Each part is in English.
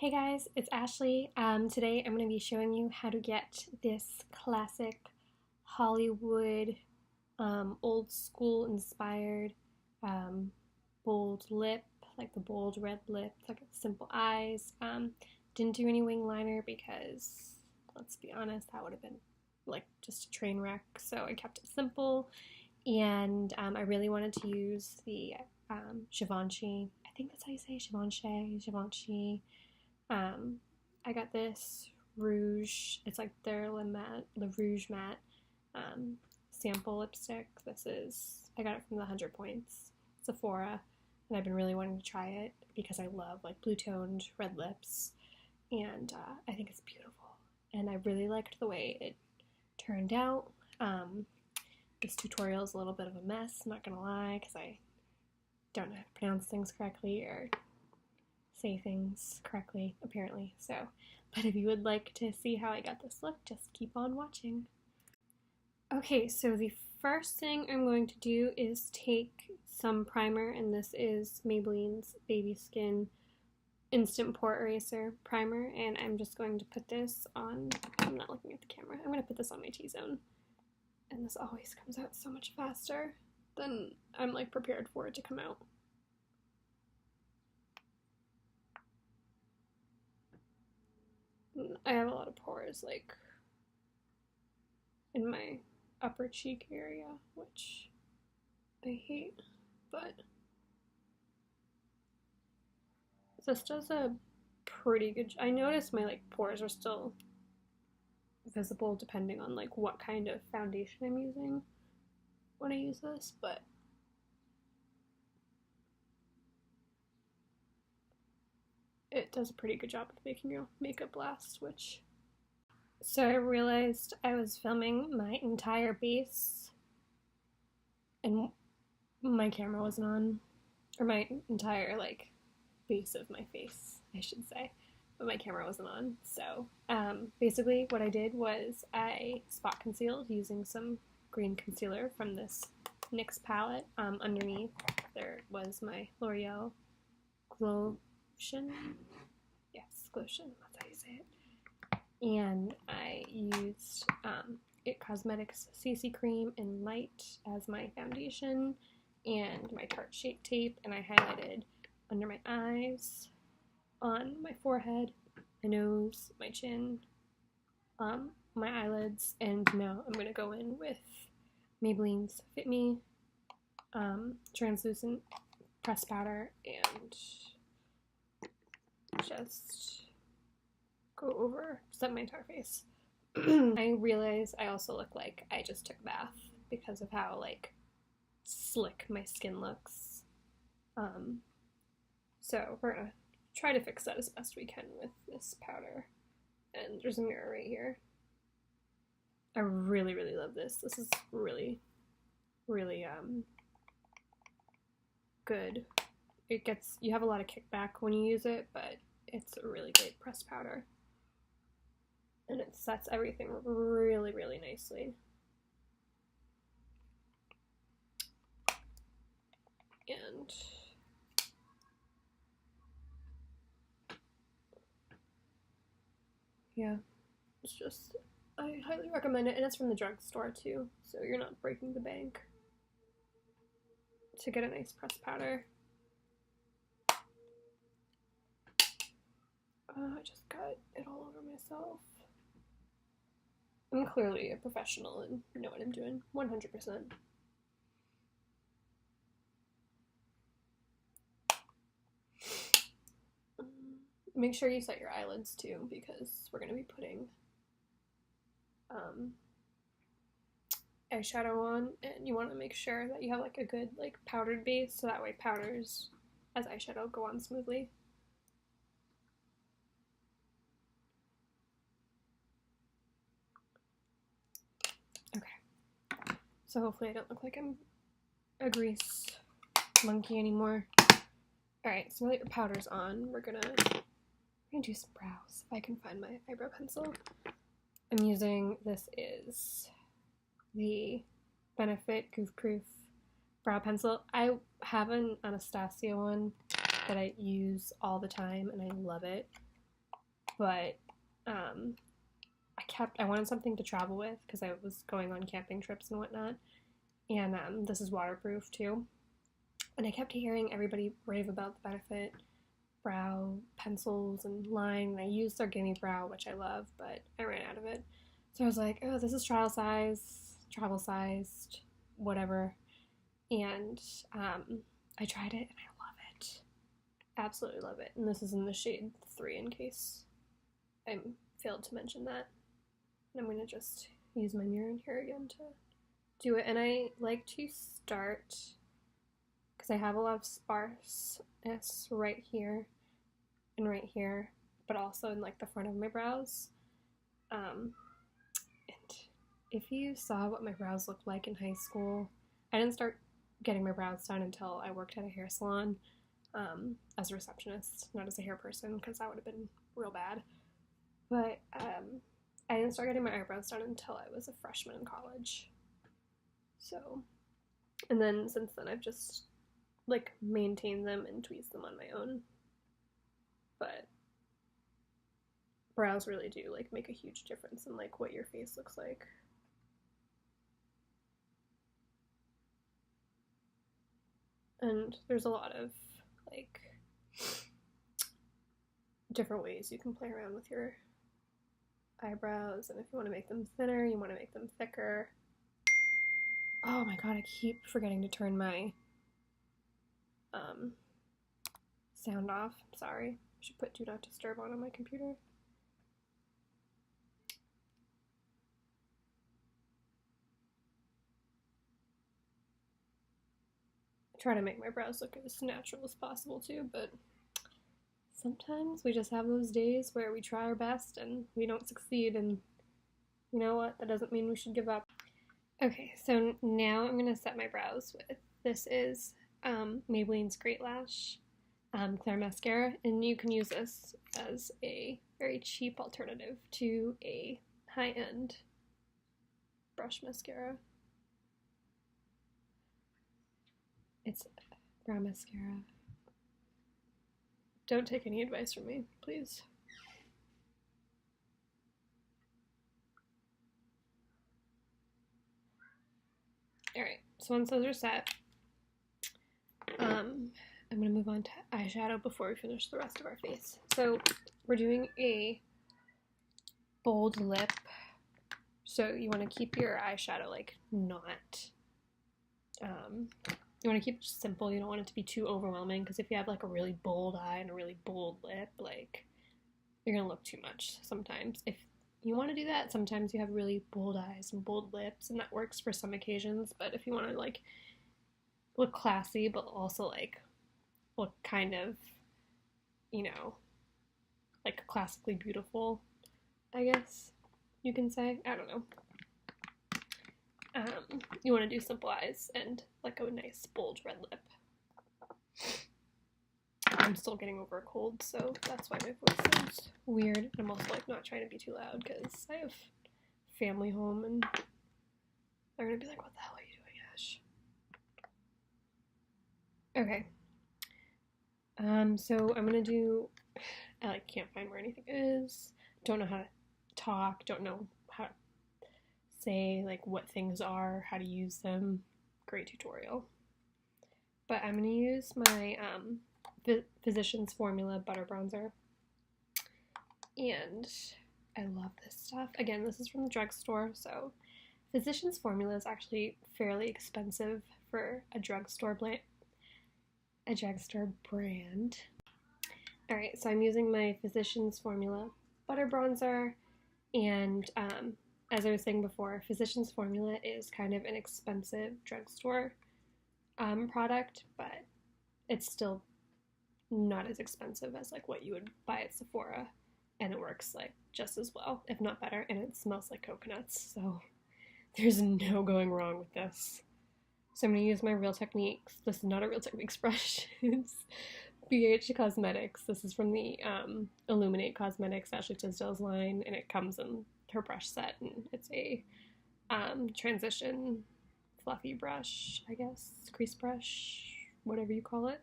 Hey guys, it's Ashley. Today I'm going to be showing you how to get this classic Hollywood, old school inspired bold lip, like the bold red lip, like simple eyes. Didn't do any wing liner because, let's be honest, that would have been like just a train wreck. So I kept it simple, and I really wanted to use the Givenchy. I think that's how you say Givenchy. I got this Rouge. It's like their the Rouge matte sample lipstick. I got it from the 100 Points Sephora, and I've been really wanting to try it because I love like blue toned red lips, and I think it's beautiful. And I really liked the way it turned out. This tutorial is a little bit of a mess, I'm not gonna lie, because I don't know how to pronounce things correctly or say things correctly, apparently. But if you would like to see how I got this look, just keep on watching. Okay, so the first thing I'm going to do is take some primer, and this is Maybelline's Baby Skin Instant Pore Eraser Primer, and I'm just going to put this on, I'm not looking at the camera, I'm going to put this on my T-zone. And this always comes out so much faster than I'm like prepared for it to come out. I have a lot of pores, like, in my upper cheek area, which I hate, but this does a pretty good job. I noticed my, like, pores are still visible depending on, like, what kind of foundation I'm using when I use this, but it does a pretty good job of making your makeup last, So I realized I was filming my entire base and my camera wasn't on, or my entire, like, base of my face, I should say, but my camera wasn't on. So basically what I did was I spot concealed using some green concealer from this NYX palette. Underneath there was my L'Oreal Glotion. Yes, Glotion, that's how you say it. And I used It Cosmetics CC Cream in Light as my foundation, and my Tarte Shape Tape, and I highlighted under my eyes, on my forehead, my nose, my chin, my eyelids, and now I'm going to go in with Maybelline's Fit Me translucent pressed powder and just set my entire face. I realize I also look like I just took a bath because of how, like, slick my skin looks. So we're gonna try to fix that as best we can with this powder. And there's a mirror right here. I really, really love this. This is really, really good. You have a lot of kickback when you use it, but it's a really great pressed powder. And it sets everything really, really nicely. And yeah, it's just, I highly recommend it, and it's from the drugstore too, so you're not breaking the bank to get a nice pressed powder. I just got it all over myself. I'm clearly a professional and know what I'm doing, 100%. Make sure you set your eyelids too, because we're going to be putting eyeshadow on, and you want to make sure that you have like a good, like, powdered base, so that way powders as eyeshadow go on smoothly. Okay, so hopefully I don't look like I'm a grease monkey anymore. Alright, so now that your powder's on, we're gonna do some brows, if I can find my eyebrow pencil. I'm using, this is the Benefit Goof Proof brow pencil. I have an Anastasia one that I use all the time, and I love it. but I wanted something to travel with because I was going on camping trips and whatnot, and this is waterproof too. And I kept hearing everybody rave about the Benefit brow pencils and line, and I used their Gimme Brow, which I love, but I ran out of it. So I was like, oh, this is travel sized, whatever. And I tried it and I love it. Absolutely love it. And this is in the shade 3 in case I failed to mention that. And I'm going to just use my mirror in here again to do it. And I like to start, because I have a lot of sparseness right here and right here, but also in like the front of my brows. And if you saw what my brows looked like in high school, I didn't start getting my brows done until I worked at a hair salon as a receptionist, not as a hair person, because that would have been real bad. But I didn't start getting my eyebrows done until I was a freshman in college. So, and then since then I've just like maintained them and tweezed them on my own. But brows really do like make a huge difference in like what your face looks like. And there's a lot of like different ways you can play around with your eyebrows, and if you want to make them thinner, you want to make them thicker. Oh my god, I keep forgetting to turn my sound off. Sorry. I should put Do Not Disturb on my computer. I try to make my brows look as natural as possible too, but sometimes we just have those days where we try our best and we don't succeed, and you know what? That doesn't mean we should give up. Okay, so now I'm going to set my brows with, this is Maybelline's Great Lash Clear Mascara, and you can use this as a very cheap alternative to a high-end brush mascara. It's brow mascara. Don't take any advice from me, please. Alright, so once those are set, I'm going to move on to eyeshadow before we finish the rest of our face. So we're doing a bold lip, so you want to keep your eyeshadow like not, you want to keep it simple. You don't want it to be too overwhelming, because if you have like a really bold eye and a really bold lip, like you're going to look too much sometimes. If you want to do that, sometimes you have really bold eyes and bold lips, and that works for some occasions, but if you want to like look classy but also like look kind of, you know, like classically beautiful, I guess you can say. I don't know. You want to do simple eyes and like a nice bold red lip. I'm still getting over a cold, so that's why my voice sounds weird. I'm also like not trying to be too loud because I have family home and they're gonna be like, what the hell are you doing, Ash? Okay. So I'm gonna do, I like can't find where anything is, don't know how to talk, don't know how to say like what things are, how to use them. Great tutorial. But I'm gonna use my Physicians Formula Butter Bronzer, and I love this stuff. Again, this is from the drugstore, so Physicians Formula is actually fairly expensive for a drugstore brand. Alright, so I'm using my Physicians Formula Butter Bronzer, and as I was saying before, Physicians Formula is kind of an expensive drugstore product, but it's still not as expensive as like what you would buy at Sephora, and it works like just as well, if not better, and it smells like coconuts, so there's no going wrong with this. So I'm going to use my Real Techniques. This is not a Real Techniques brush. It's BH Cosmetics. This is from the Illuminate Cosmetics Ashley Tisdale's line, and it comes in her brush set, and it's a transition fluffy brush, I guess, crease brush, whatever you call it.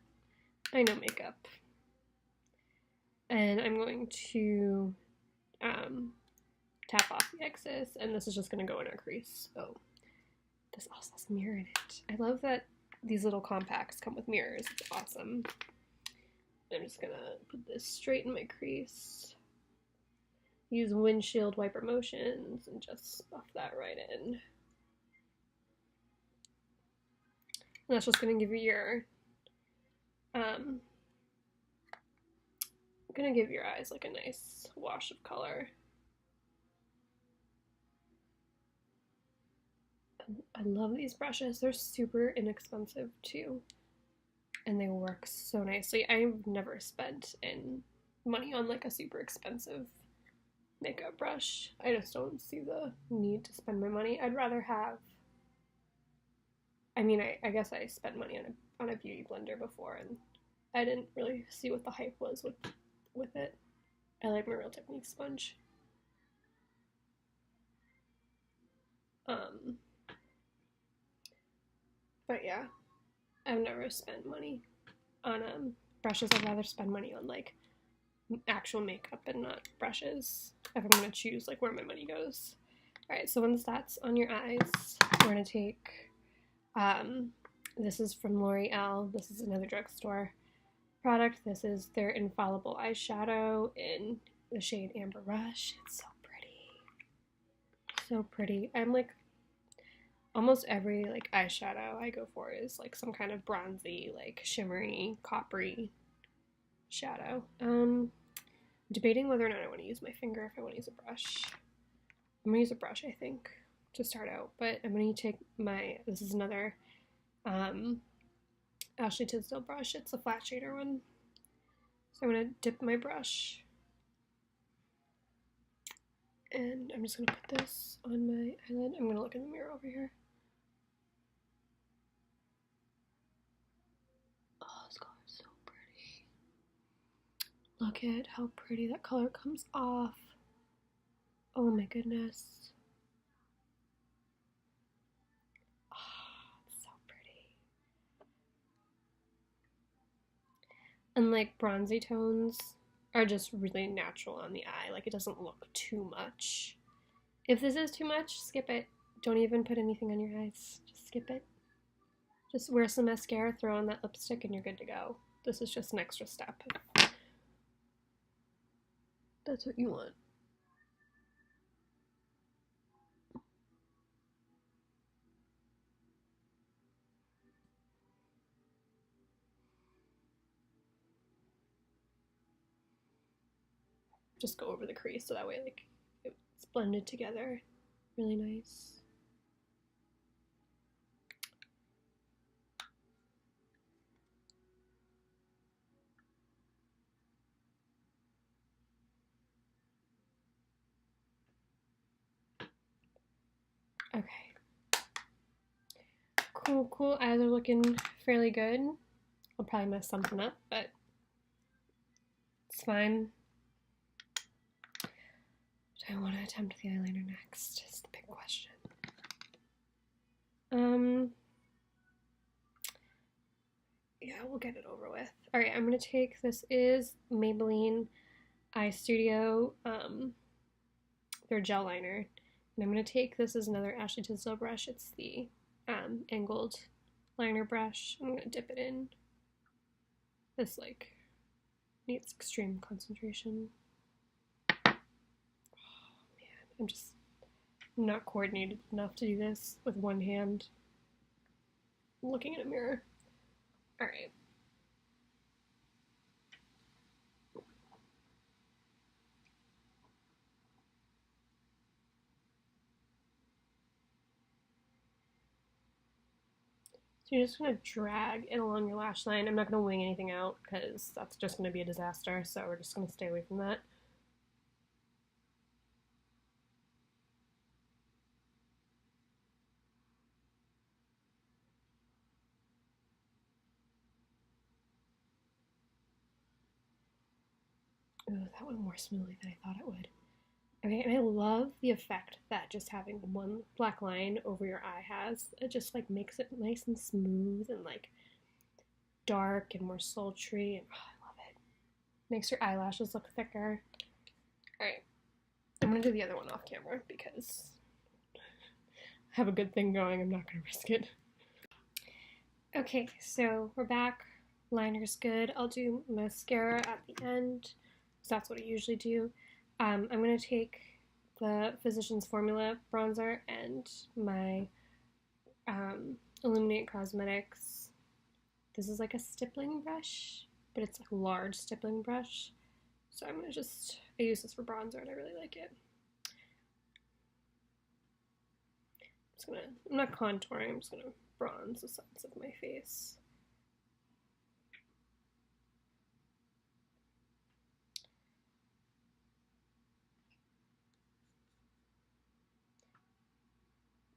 I know makeup. And I'm going going to tap off the excess, and this is just going to go in our crease. So this also has a mirror in it. I love that these little compacts come with mirrors. It's awesome. I'm just going to put this straight in my crease. Use windshield wiper motions and just buff that right in. And that's just going to give you your gonna give your eyes like a nice wash of color. I love these brushes. They're super inexpensive too, and they work so nicely. I've never spent money on like a super expensive makeup brush. I just don't see the need to spend my money. I'd rather have, I mean, I guess I spent money on a beauty blender before, and I didn't really see what the hype was with it. I like my Real Technique sponge. But yeah, I've never spent money on brushes. I'd rather spend money on like actual makeup and not brushes if I'm gonna choose like where my money goes. Alright, so once that's on your eyes, we're gonna take this is from L'Oreal. This is another drugstore product. This is their Infallible eyeshadow in the shade Amber Rush. It's so pretty. So pretty. I'm like, almost every like eyeshadow I go for is like some kind of bronzy, like shimmery, coppery shadow. Debating whether or not I want to use my finger, if I want to use a brush. I'm gonna use a brush, I think, to start out, but I'm gonna take this is another Ashley Tisdale brush. It's a flat shader one. So I'm gonna dip my brush, and I'm just gonna put this on my eyelid. I'm gonna look in the mirror over here. Oh, this color is so pretty. Look at how pretty that color comes off. Oh my goodness. Oh, it's so pretty. And like bronzy tones are just really natural on the eye. Like it doesn't look too much. If this is too much, skip it. Don't even put anything on your eyes. Just skip it. Just wear some mascara, throw on that lipstick, and you're good to go. This is just an extra step. That's what you want. Just go over the crease so that way like it's blended together really nice. Okay. Cool. Eyes are looking fairly good. I'll probably mess something up, but it's fine. Do I want to attempt the eyeliner next? Is the big question. Yeah, we'll get it over with. Alright, I'm gonna take, this is Maybelline Eye Studio, their gel liner. And I'm gonna take, this is another Ashley Tisdale brush. It's the angled liner brush. I'm gonna dip it in. This like needs extreme concentration. Oh man, I'm not coordinated enough to do this with one hand. Looking in a mirror. Alright. So you're just going to drag it along your lash line. I'm not going to wing anything out because that's just going to be a disaster, so we're just going to stay away from that. Ooh, that went more smoothly than I thought it would. Okay, and I love the effect that just having one black line over your eye has. It just like makes it nice and smooth and like dark and more sultry, and oh, I love it. Makes your eyelashes look thicker. Alright, I'm gonna do the other one off camera because I have a good thing going. I'm not gonna risk it. Okay, so we're back. Liner's good. I'll do mascara at the end because that's what I usually do. I'm gonna take the Physicians Formula bronzer and my Illuminate Cosmetics. This is like a stippling brush, but it's like a large stippling brush. So I'm gonna I use this for bronzer and I really like it. I'm not contouring, I'm just gonna bronze the sides of my face.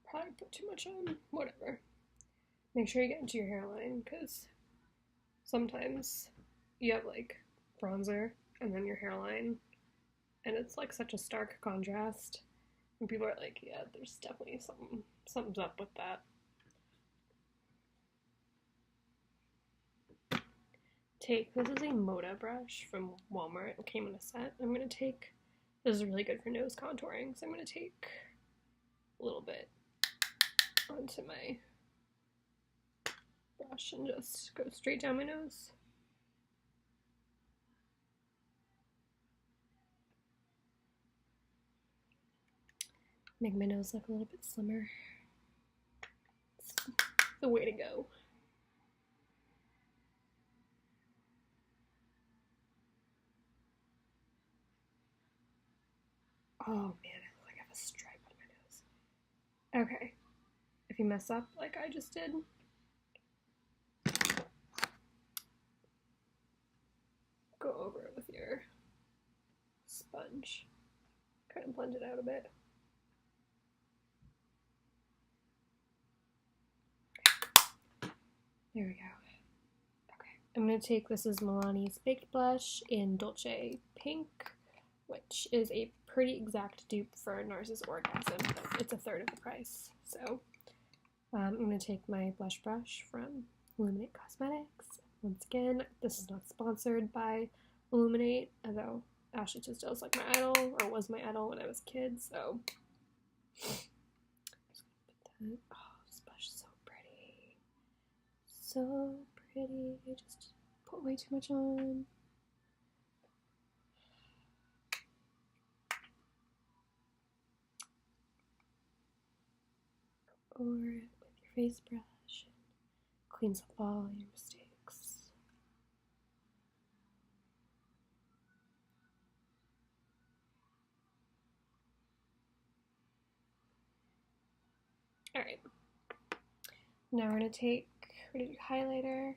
Probably put too much on, whatever. Make sure you get into your hairline because sometimes you have like bronzer and then your hairline and it's like such a stark contrast. And people are like, yeah, there's definitely something's up with that. This is a Moda brush from Walmart. It came in a set. This is really good for nose contouring, so I'm gonna take a little bit onto my brush and just go straight down my nose. Make my nose look a little bit slimmer. It's the way to go. Oh man, I look like I have a stripe on my nose. Okay, if you mess up like I just did, go over it with your sponge. Kind of blend it out a bit. There we go. Okay, I'm going to take, this is Milani's Baked Blush in Dolce Pink, which is a pretty exact dupe for Narcissus Orgasm, but it's a third of the price. So I'm going to take my blush brush from Illuminate Cosmetics. Once again, this is not sponsored by Illuminate, although Ashley Tisdale is like my idol, or was my idol when I was a kid, so oh, this blush is so pretty. So pretty. I just put way too much on. Over it with your face brush and cleans up all your mistakes. Alright. Now we're going to do highlighter.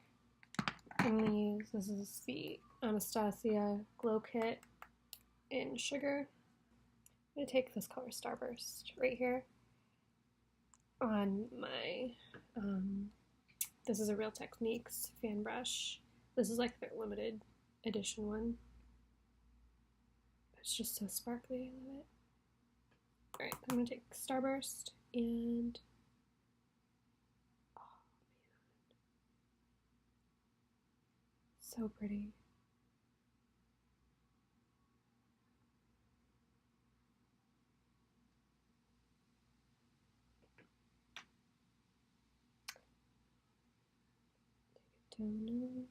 I'm going to use, this is the Anastasia Glow Kit in Sugar. I'm going to take this color Starburst right here on my, this is a Real Techniques fan brush. This is like their limited edition one. It's just so sparkly, I love it. Alright, I'm going to take Starburst and so pretty. Take it down the nose,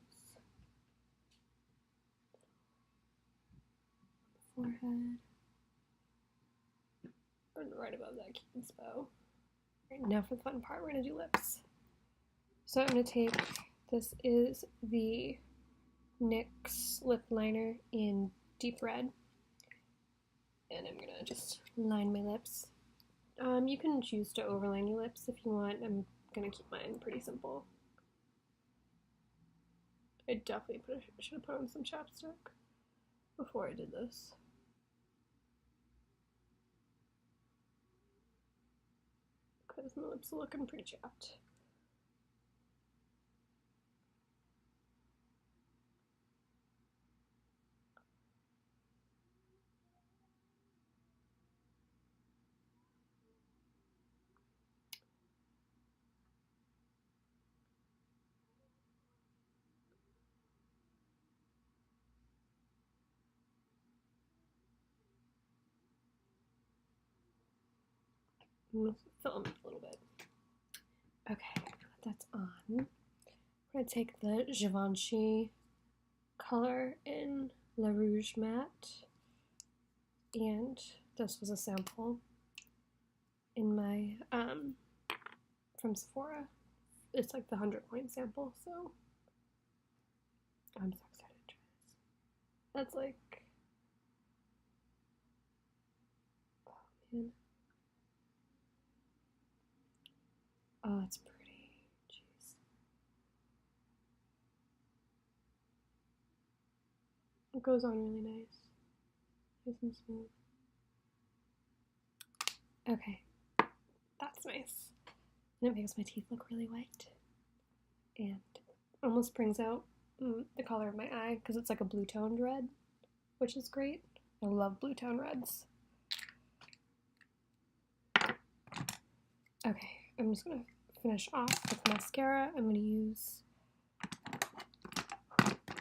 forehead, and right above that Cupid's bow. Right, now for the fun part, we're going to do lips. So I'm going to take, this is the NYX lip liner in Deep Red, and I'm going to just line my lips. You can choose to overline your lips if you want. I'm going to keep mine pretty simple. I definitely should have put on some chapstick before I did this. Because my lips are looking pretty chapped. I'm gonna film a little bit. Okay, that's on. I'm gonna take the Givenchy color in La Rouge Matte, and this was a sample in my from Sephora. It's like the 100-point sample, so I'm so excited to try this. That's like, oh man, oh, it's pretty. Jeez, it goes on really nice and smooth. Okay, that's nice. And it makes my teeth look really white. And almost brings out the color of my eye because it's like a blue toned red, which is great. I love blue tone reds. Okay, I'm just gonna finish off with mascara. I'm gonna use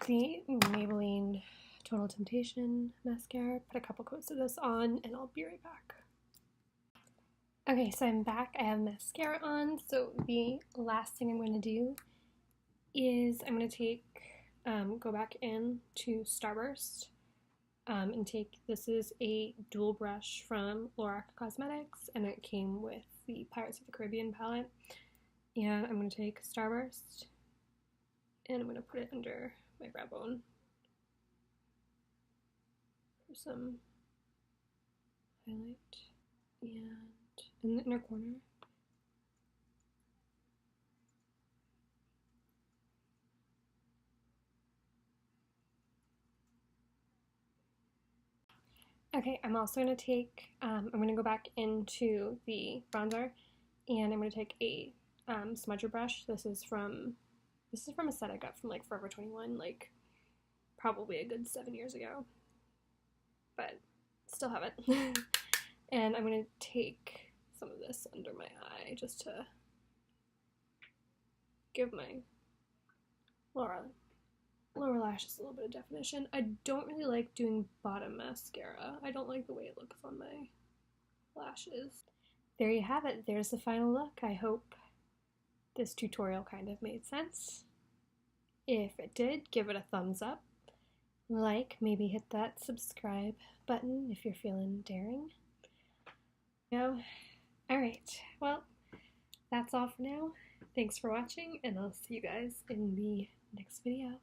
the Maybelline Total Temptation mascara. Put a couple coats of this on and I'll be right back. Okay, so I'm back. I have mascara on. So the last thing I'm going to do is I'm going to take, go back in to Starburst and take, this is a dual brush from Loreal Cosmetics, and it came with the Pirates of the Caribbean palette. And I'm going to take Starburst and I'm going to put it under my brow bone for some highlight, and in the inner corner. Okay, I'm also going to take, I'm going to go back into the bronzer, and I'm going to take a smudger brush. This is from a set I got from like Forever 21, like probably a good 7 years ago, but still have it. And I'm going to take some of this under my eye just to give my lower lashes a little bit of definition. I don't really like doing bottom mascara. I don't like the way it looks on my lashes. There you have it. There's the final look. I hope this tutorial kind of made sense. If it did, give it a thumbs up. Like, maybe hit that subscribe button if you're feeling daring. Alright, well, that's all for now. Thanks for watching, and I'll see you guys in the next video.